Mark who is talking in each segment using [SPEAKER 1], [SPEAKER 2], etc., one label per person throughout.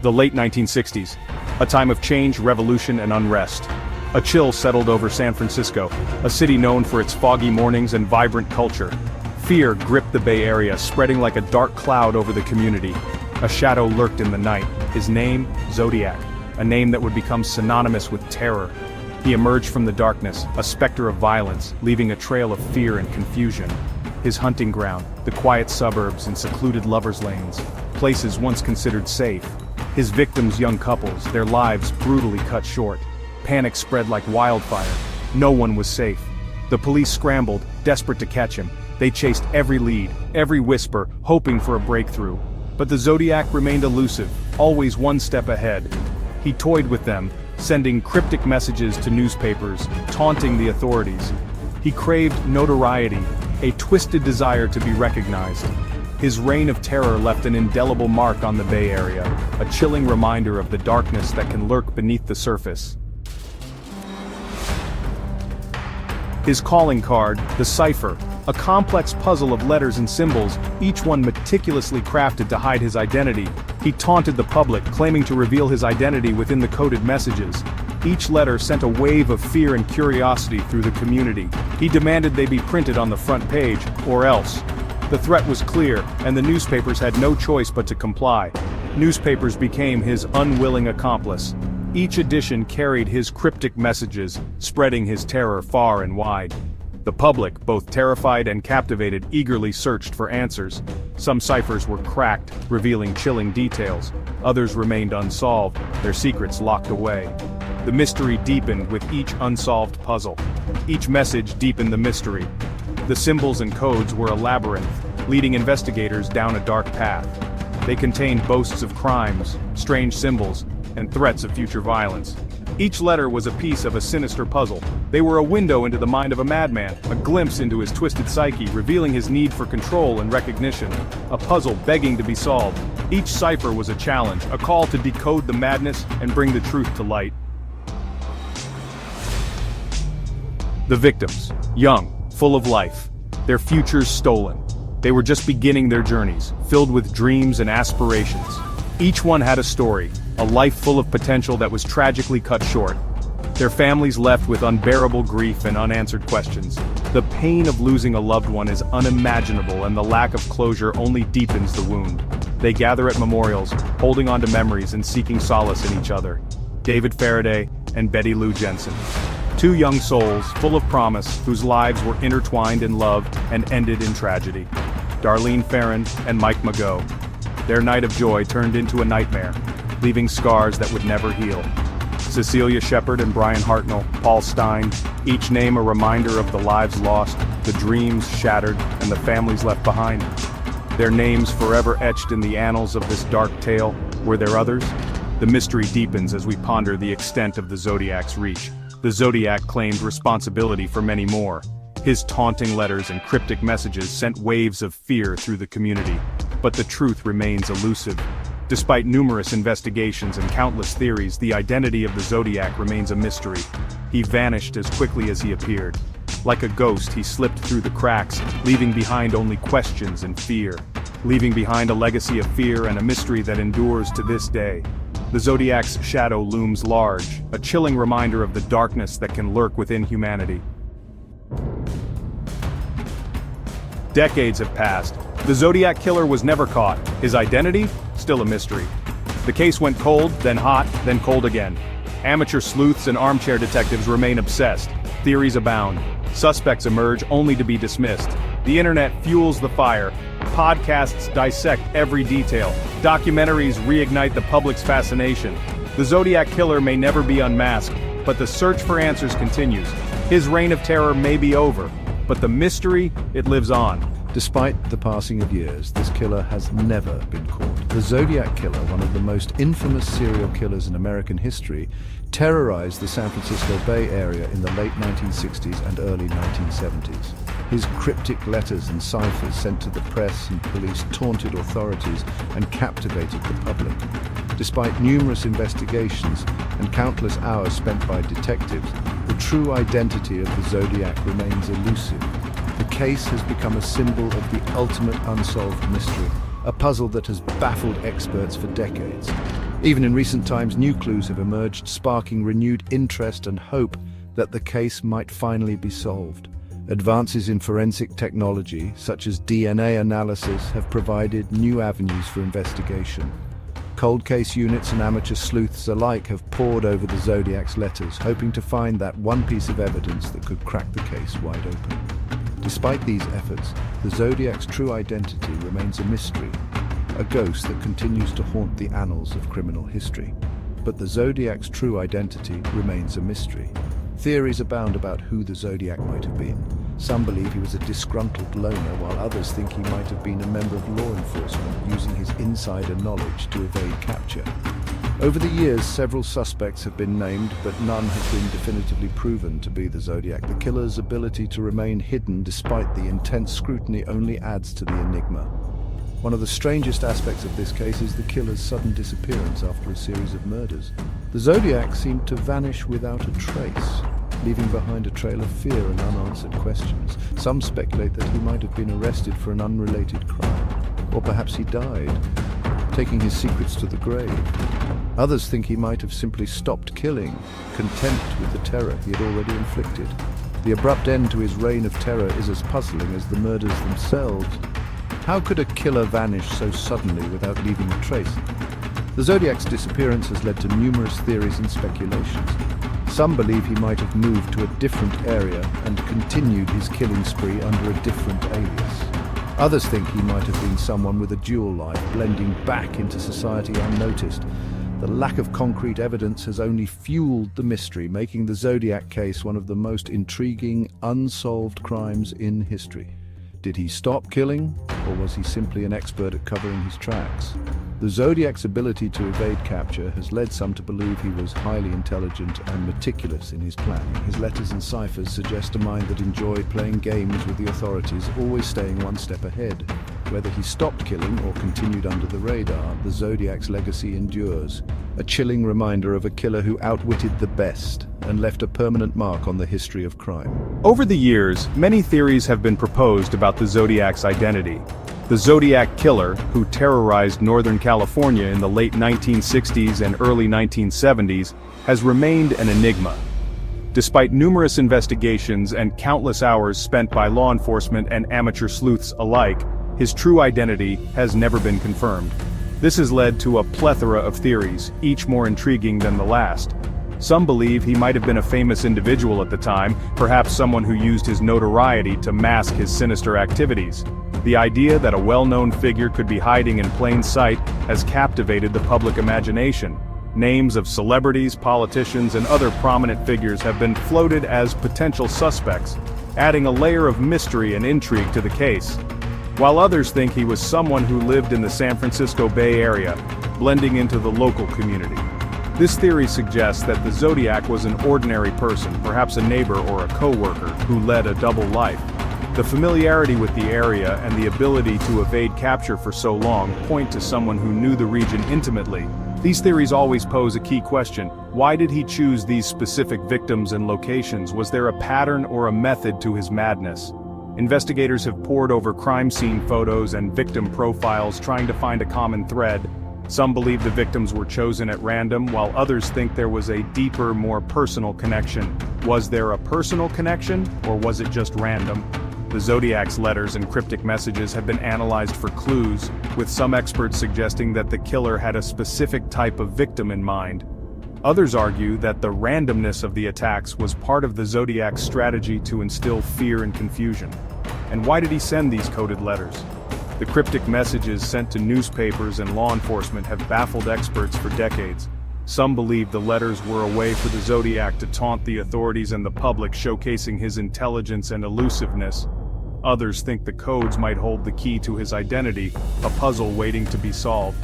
[SPEAKER 1] The late 1960s, a time of change, revolution, and unrest. A chill settled over San Francisco, a city known for its foggy mornings and vibrant culture. Fear gripped the Bay Area, spreading like a dark cloud over the community. A shadow lurked in the night, his name, Zodiac, a name that would become synonymous with terror. He emerged from the darkness, a specter of violence, leaving a trail of fear and confusion. His hunting ground, the quiet suburbs and secluded lovers' lanes, places once considered safe. His victims, young couples, their lives brutally cut short. Panic spread like wildfire. No one was safe. The police scrambled, desperate to catch him. They chased every lead, every whisper, hoping for a breakthrough. But the Zodiac remained elusive, always one step ahead. He toyed with them, sending cryptic messages to newspapers, taunting the authorities. He craved notoriety, a twisted desire to be recognized. His reign of terror left an indelible mark on the Bay Area, a chilling reminder of the darkness that can lurk beneath the surface. His calling card, the cipher, a complex puzzle of letters and symbols, each one meticulously crafted to hide his identity. He taunted the public, claiming to reveal his identity within the coded messages. Each letter sent a wave of fear and curiosity through the community. He demanded they be printed on the front page, or else. The threat was clear, and the newspapers had no choice but to comply. Newspapers became his unwilling accomplice. Each edition carried his cryptic messages, spreading his terror far and wide. The public, both terrified and captivated, eagerly searched for answers. Some ciphers were cracked, revealing chilling details. Others remained unsolved, their secrets locked away. The mystery deepened with each unsolved puzzle. Each message deepened the mystery. The symbols and codes were a labyrinth, leading investigators down a dark path. They contained boasts of crimes, strange symbols, and threats of future violence. Each letter was a piece of a sinister puzzle. They were a window into the mind of a madman, a glimpse into his twisted psyche, revealing his need for control and recognition. A puzzle begging to be solved. Each cipher was a challenge, a call to decode the madness and bring the truth to light. The victims, young, full of life, their futures stolen. They were just beginning their journeys, filled with dreams and aspirations. Each one had a story, a life full of potential that was tragically cut short. Their families left with unbearable grief and unanswered questions. The pain of losing a loved one is unimaginable, and the lack of closure only deepens the wound. They gather at memorials, holding on to memories and seeking solace in each other. David Faraday and Betty Lou Jensen. Two young souls, full of promise, whose lives were intertwined in love and ended in tragedy. Darlene Ferrin and Mike Mageau. Their night of joy turned into a nightmare, leaving scars that would never heal. Cecilia Shepard and Brian Hartnell, Paul Stein, each name a reminder of the lives lost, the dreams shattered, and the families left behind. Their names forever etched in the annals of this dark tale. Were there others? The mystery deepens as we ponder the extent of the Zodiac's reach. The Zodiac claimed responsibility for many more. His taunting letters and cryptic messages sent waves of fear through the community. But the truth remains elusive. Despite numerous investigations and countless theories, the identity of the Zodiac remains a mystery. He vanished as quickly as he appeared. Like a ghost, he slipped through the cracks, leaving behind only questions and fear. Leaving behind a legacy of fear and a mystery that endures to this day. The Zodiac's shadow looms large, a chilling reminder of the darkness that can lurk within humanity. Decades have passed. The Zodiac Killer was never caught. His identity? Still a mystery. The case went cold, then hot, then cold again. Amateur sleuths and armchair detectives remain obsessed. Theories abound. Suspects emerge only to be dismissed. The internet fuels the fire. Podcasts dissect every detail. Documentaries reignite the public's fascination. The Zodiac Killer may never be unmasked, but the search for answers continues. His reign of terror may be over, but the mystery, it lives on.
[SPEAKER 2] Despite the passing of years, this killer has never been caught. The Zodiac Killer, one of the most infamous serial killers in American history, terrorized the San Francisco Bay Area in the late 1960s and early 1970s. His cryptic letters and ciphers sent to the press and police taunted authorities and captivated the public. Despite numerous investigations and countless hours spent by detectives, the true identity of the Zodiac remains elusive. The case has become a symbol of the ultimate unsolved mystery, a puzzle that has baffled experts for decades. Even in recent times, new clues have emerged, sparking renewed interest and hope that the case might finally be solved. Advances in forensic technology, such as DNA analysis, have provided new avenues for investigation. Cold case units and amateur sleuths alike have pored over the Zodiac's letters, hoping to find that one piece of evidence that could crack the case wide open. Despite these efforts, the Zodiac's true identity remains a mystery, a ghost that continues to haunt the annals of criminal history. But the Zodiac's true identity remains a mystery. Theories abound about who the Zodiac might have been. Some believe he was a disgruntled loner, while others think he might have been a member of law enforcement using his insider knowledge to evade capture. Over the years, several suspects have been named, but none have been definitively proven to be the Zodiac. The killer's ability to remain hidden despite the intense scrutiny only adds to the enigma. One of the strangest aspects of this case is the killer's sudden disappearance after a series of murders. The Zodiac seemed to vanish without a trace, leaving behind a trail of fear and unanswered questions. Some speculate that he might have been arrested for an unrelated crime, or perhaps he died, taking his secrets to the grave. Others think he might have simply stopped killing, content with the terror he had already inflicted. The abrupt end to his reign of terror is as puzzling as the murders themselves. How could a killer vanish so suddenly without leaving a trace? The Zodiac's disappearance has led to numerous theories and speculations. Some believe he might have moved to a different area and continued his killing spree under a different alias. Others think he might have been someone with a dual life, blending back into society unnoticed. The lack of concrete evidence has only fueled the mystery, making the Zodiac case one of the most intriguing, unsolved crimes in history. Did he stop killing, or was he simply an expert at covering his tracks? The Zodiac's ability to evade capture has led some to believe he was highly intelligent and meticulous in his planning. His letters and ciphers suggest a mind that enjoyed playing games with the authorities, always staying one step ahead. Whether he stopped killing or continued under the radar, the Zodiac's legacy endures, a chilling reminder of a killer who outwitted the best and left a permanent mark on the history of crime.
[SPEAKER 1] Over the years, many theories have been proposed about the Zodiac's identity. The Zodiac Killer, who terrorized Northern California in the late 1960s and early 1970s, has remained an enigma. Despite numerous investigations and countless hours spent by law enforcement and amateur sleuths alike, his true identity has never been confirmed. This has led to a plethora of theories, each more intriguing than the last. Some believe he might have been a famous individual at the time, perhaps someone who used his notoriety to mask his sinister activities. The idea that a well-known figure could be hiding in plain sight has captivated the public imagination. Names of celebrities, politicians, and other prominent figures have been floated as potential suspects, adding a layer of mystery and intrigue to the case. While others think he was someone who lived in the San Francisco Bay Area, blending into the local community. This theory suggests that the Zodiac was an ordinary person, perhaps a neighbor or a co-worker, who led a double life. The familiarity with the area and the ability to evade capture for so long point to someone who knew the region intimately. These theories always pose a key question. Why did he choose these specific victims and locations? Was there a pattern or a method to his madness? Investigators have pored over crime scene photos and victim profiles trying to find a common thread. Some believe the victims were chosen at random, while others think there was a deeper, more personal connection. Was there a personal connection, or was it just random? The Zodiac's letters and cryptic messages have been analyzed for clues, with some experts suggesting that the killer had a specific type of victim in mind. Others argue that the randomness of the attacks was part of the Zodiac's strategy to instill fear and confusion. And why did he send these coded letters? The cryptic messages sent to newspapers and law enforcement have baffled experts for decades. Some believe the letters were a way for the Zodiac to taunt the authorities and the public, showcasing his intelligence and elusiveness. Others think the codes might hold the key to his identity, a puzzle waiting to be solved.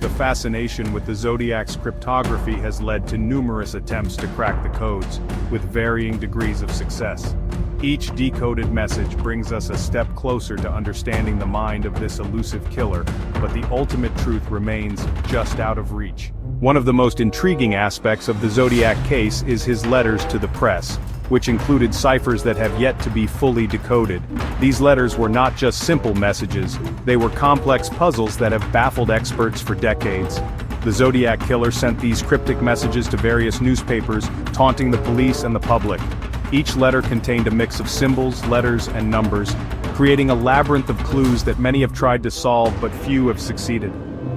[SPEAKER 1] The fascination with the Zodiac's cryptography has led to numerous attempts to crack the codes, with varying degrees of success. Each decoded message brings us a step closer to understanding the mind of this elusive killer, but the ultimate truth remains just out of reach. One of the most intriguing aspects of the Zodiac case is his letters to the press, which included ciphers that have yet to be fully decoded. These letters were not just simple messages, they were complex puzzles that have baffled experts for decades. The Zodiac Killer sent these cryptic messages to various newspapers, taunting the police and the public. Each letter contained a mix of symbols, letters, and numbers, creating a labyrinth of clues that many have tried to solve but few have succeeded.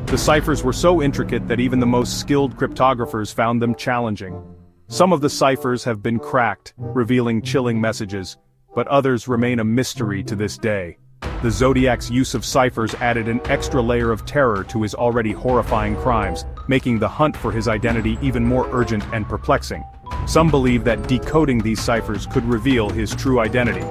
[SPEAKER 1] The ciphers were so intricate that even the most skilled cryptographers found them challenging. Some of the ciphers have been cracked, revealing chilling messages, but others remain a mystery to this day. The Zodiac's use of ciphers added an extra layer of terror to his already horrifying crimes, making the hunt for his identity even more urgent and perplexing. Some believe that decoding these ciphers could reveal his true identity.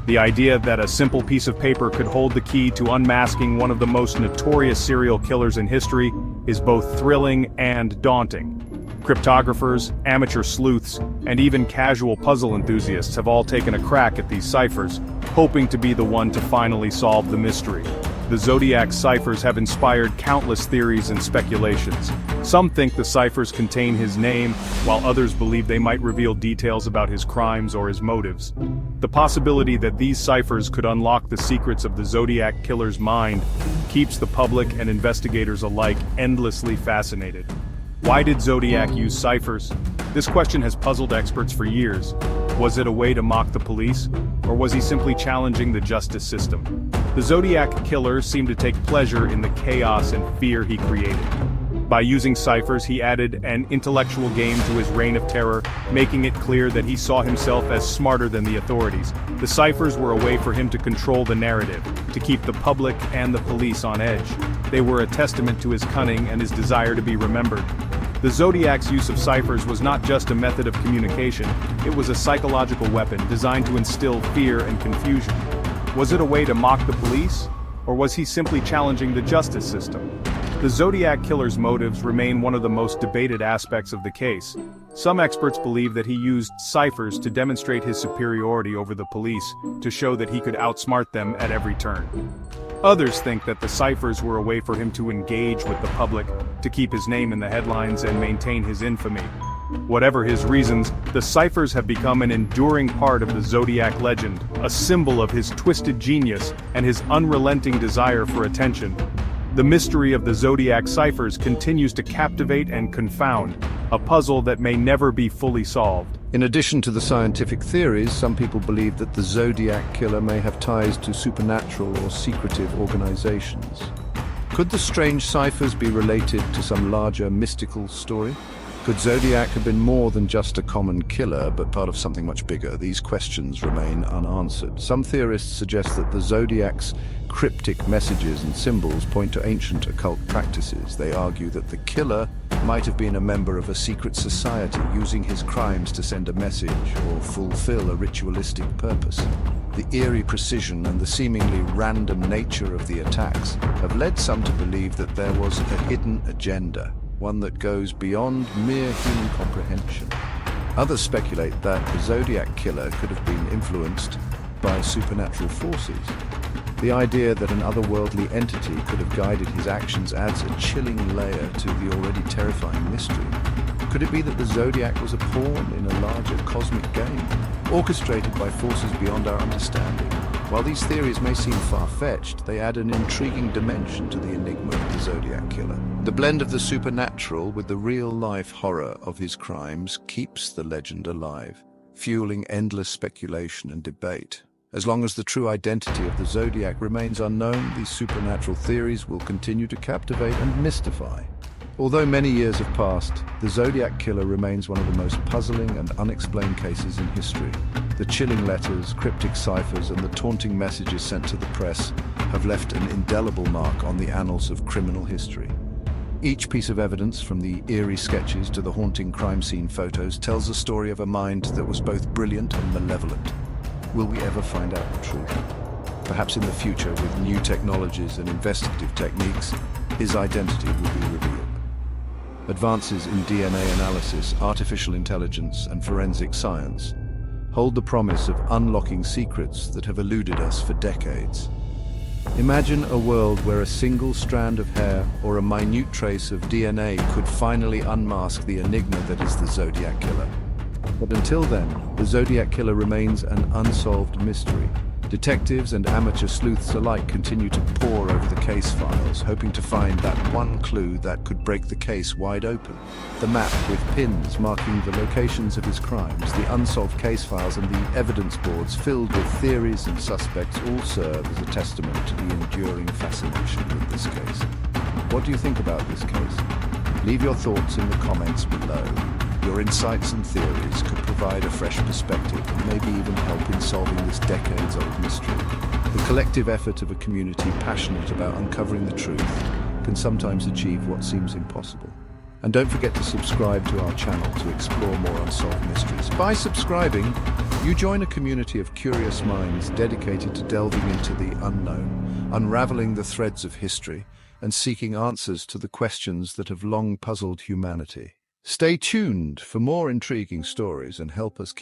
[SPEAKER 1] The idea that a simple piece of paper could hold the key to unmasking one of the most notorious serial killers in history is both thrilling and daunting. Cryptographers, amateur sleuths, and even casual puzzle enthusiasts have all taken a crack at these ciphers, hoping to be the one to finally solve the mystery. The Zodiac ciphers have inspired countless theories and speculations. Some think the ciphers contain his name, while others believe they might reveal details about his crimes or his motives. The possibility that these ciphers could unlock the secrets of the Zodiac Killer's mind keeps the public and investigators alike endlessly fascinated. Why did Zodiac use ciphers? This question has puzzled experts for years. Was it a way to mock the police, or was he simply challenging the justice system? The Zodiac Killer seemed to take pleasure in the chaos and fear he created. By using ciphers, he added an intellectual game to his reign of terror, making it clear that he saw himself as smarter than the authorities. The ciphers were a way for him to control the narrative, to keep the public and the police on edge. They were a testament to his cunning and his desire to be remembered. The Zodiac's use of ciphers was not just a method of communication, it was a psychological weapon designed to instill fear and confusion. Was it a way to mock the police? Or was he simply challenging the justice system? The Zodiac Killer's motives remain one of the most debated aspects of the case. Some experts believe that he used ciphers to demonstrate his superiority over the police, to show that he could outsmart them at every turn. Others think that the ciphers were a way for him to engage with the public, to keep his name in the headlines and maintain his infamy. Whatever his reasons, the ciphers have become an enduring part of the Zodiac legend, a symbol of his twisted genius and his unrelenting desire for attention. The mystery of the Zodiac ciphers continues to captivate and confound, a puzzle that may never be fully solved.
[SPEAKER 2] In addition to the scientific theories, some people believe that the Zodiac Killer may have ties to supernatural or secretive organizations. Could the strange ciphers be related to some larger mystical story? Could Zodiac have been more than just a common killer, but part of something much bigger? These questions remain unanswered. Some theorists suggest that the Zodiac's cryptic messages and symbols point to ancient occult practices. They argue that the killer might have been a member of a secret society, using his crimes to send a message or fulfill a ritualistic purpose. The eerie precision and the seemingly random nature of the attacks have led some to believe that there was a hidden agenda, one that goes beyond mere human comprehension. Others speculate that the Zodiac Killer could have been influenced by supernatural forces. The idea that an otherworldly entity could have guided his actions adds a chilling layer to the already terrifying mystery. Could it be that the Zodiac was a pawn in a larger cosmic game, orchestrated by forces beyond our understanding? While these theories may seem far-fetched, they add an intriguing dimension to the enigma of the Zodiac Killer. The blend of the supernatural with the real-life horror of his crimes keeps the legend alive, fueling endless speculation and debate. As long as the true identity of the Zodiac remains unknown, these supernatural theories will continue to captivate and mystify. Although many years have passed, the Zodiac Killer remains one of the most puzzling and unexplained cases in history. The chilling letters, cryptic ciphers, and the taunting messages sent to the press have left an indelible mark on the annals of criminal history. Each piece of evidence, from the eerie sketches to the haunting crime scene photos, tells the story of a mind that was both brilliant and malevolent. Will we ever find out the truth? Perhaps in the future, with new technologies and investigative techniques, his identity will be revealed. Advances in DNA analysis, artificial intelligence, and forensic science hold the promise of unlocking secrets that have eluded us for decades. Imagine a world where a single strand of hair or a minute trace of DNA could finally unmask the enigma that is the Zodiac Killer. But until then, the Zodiac Killer remains an unsolved mystery, Detectives and amateur sleuths alike continue to pore over the case files, hoping to find that one clue that could break the case wide open. The map with pins marking the locations of his crimes, the unsolved case files, and the evidence boards filled with theories and suspects all serve as a testament to the enduring fascination with this case. What do you think about this case? Leave your thoughts in the comments below. Your insights and theories could provide a fresh perspective and maybe even help in solving this decades-old mystery. The collective effort of a community passionate about uncovering the truth can sometimes achieve what seems impossible. And don't forget to subscribe to our channel to explore more unsolved mysteries. By subscribing, you join a community of curious minds dedicated to delving into the unknown, unraveling the threads of history, and seeking answers to the questions that have long puzzled humanity. Stay tuned for more intriguing stories and help us keep